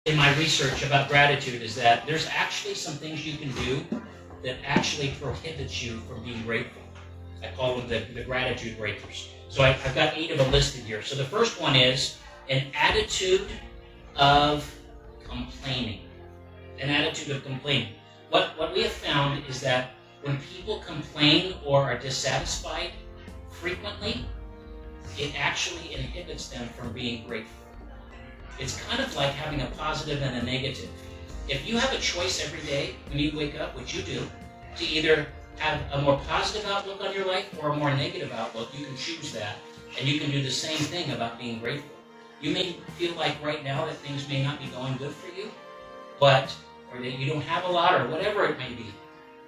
in my research about gratitude is that there's actually some things you can do that actually prohibits you from being grateful. I call them the gratitude breakers. So I've got 8 of them listed here. So the first one is an attitude of complaining. An attitude of complaining. What we have found is that when people complain or are dissatisfied frequently, it actually inhibits them from being grateful. It's kind of like having a positive and a negative. If you have a choice every day when you wake up, which you do, to either have a more positive outlook on your life or a more negative outlook, you can choose that. And you can do the same thing about being grateful. You may feel like right now that things may not be going good for you, or that you don't have a lot, or whatever it may be.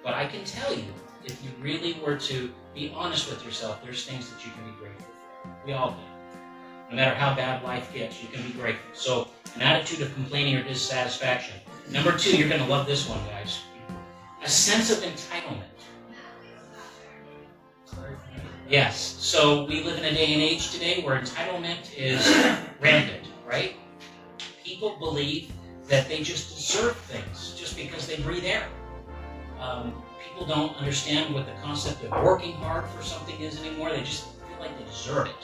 But I can tell you, if you really were to be honest with yourself, there's things that you can be grateful for. We all can. No matter how bad life gets, you can be grateful. So, an attitude of complaining or dissatisfaction. Number 2, you're going to love this one, guys. A sense of entitlement. Yes. So, we live in a day and age today where entitlement is rampant, right? People believe that they just deserve things just because they breathe air. People don't understand what the concept of working hard for something is anymore. They just feel like they deserve it.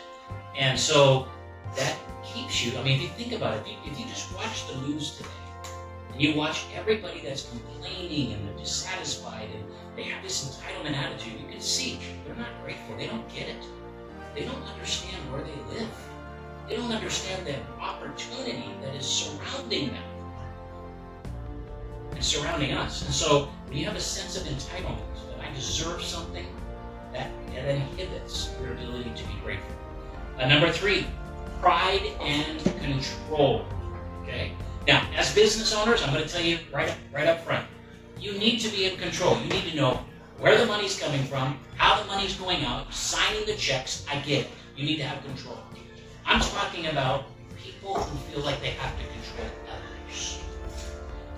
And so that keeps you, I mean, if you think about it, if you just watch the news today, and you watch everybody that's complaining and they're dissatisfied and they have this entitlement attitude, you can see they're not grateful. They don't get it. They don't understand where they live. They don't understand the opportunity that is surrounding them and surrounding us. And so when you have a sense of entitlement, that I deserve something, that inhibits your ability to be grateful. Number 3, pride and control. Okay. Now, as business owners, I'm going to tell you right up front, you need to be in control. You need to know where the money's coming from, how the money's going out, signing the checks. I get it. You need to have control. I'm talking about people who feel like they have to control others.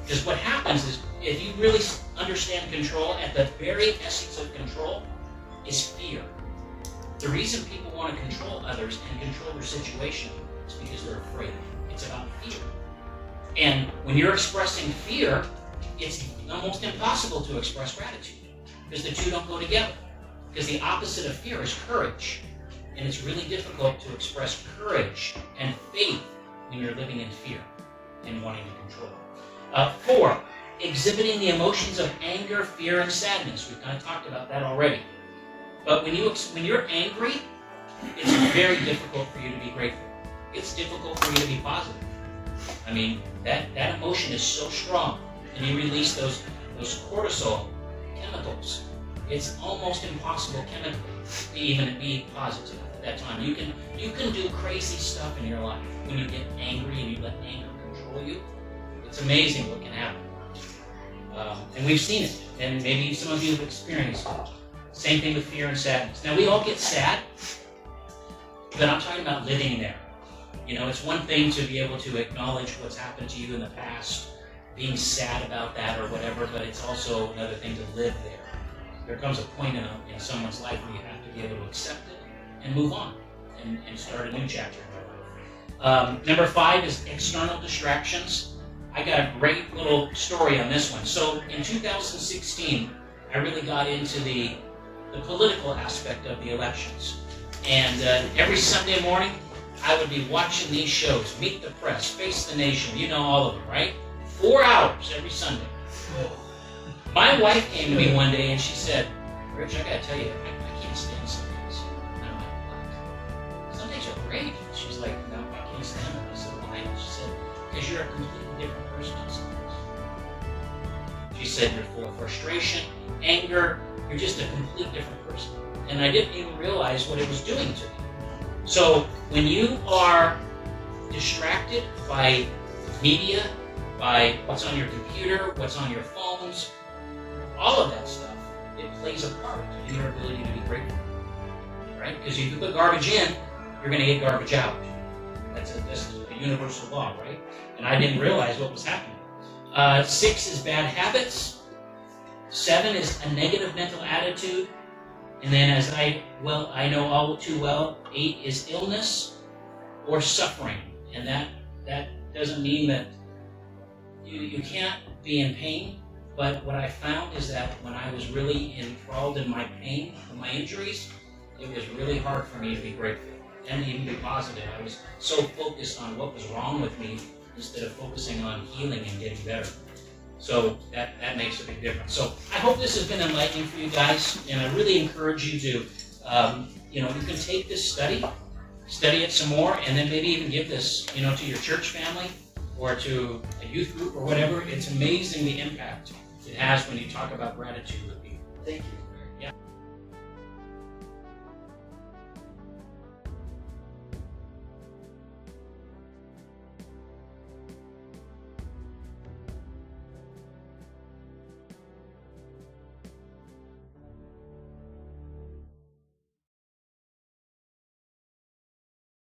Because what happens is, if you really understand control, at the very essence of control is fear. The reason people want to control others and control their situation is because they're afraid. It's about fear. And when you're expressing fear, it's almost impossible to express gratitude because the two don't go together. Because the opposite of fear is courage. And it's really difficult to express courage and faith when you're living in fear and wanting to control. 4, exhibiting the emotions of anger, fear, and sadness. We've kind of talked about that already. But when you're angry, it's very difficult for you to be grateful. It's difficult for you to be positive. I mean, that emotion is so strong, and you release those cortisol chemicals. It's almost impossible chemically to even be positive at that time. You can do crazy stuff in your life when you get angry and you let anger control you. It's amazing what can happen. And we've seen it, and maybe some of you have experienced it. Same thing with fear and sadness. Now, we all get sad, but I'm talking about living there. You know, it's one thing to be able to acknowledge what's happened to you in the past, being sad about that or whatever, but it's also another thing to live there. There comes a point in someone's life where you have to be able to accept it and move on and start a new chapter in their life. Number 5 is external distractions. I got a great little story on this one. So in 2016, I really got into the political aspect of the elections. And every Sunday morning, I would be watching these shows, Meet the Press, Face the Nation, you know all of them, right? 4 hours every Sunday. My wife came to me one day and she said, Rich, I gotta tell you, I can't stand Sundays. And I'm like, what? Sundays are great. She's like, no, I can't stand them. I said, why? She said, because you're a completely different person on Sundays. She said, you're full of frustration, anger, you're just a complete different person. And I didn't even realize what it was doing to me. So when you are distracted by media, by what's on your computer, what's on your phones, all of that stuff, it plays a part in your ability to be grateful. Right? Because if you put garbage in, you're going to get garbage out. That's a universal law, right? And I didn't realize what was happening. 6 is bad habits. 7 is a negative mental attitude. And then as I know all too well, 8 is illness or suffering. And that doesn't mean that you can't be in pain, but what I found is that when I was really enthralled in my pain from my injuries, it was really hard for me to be grateful and even be positive. I was so focused on what was wrong with me instead of focusing on healing and getting better. So that makes a big difference. So I hope this has been enlightening for you guys, and I really encourage you to, you can take this study it some more, and then maybe even give this, to your church family or to a youth group or whatever. It's amazing the impact it has when you talk about gratitude with people. Thank you.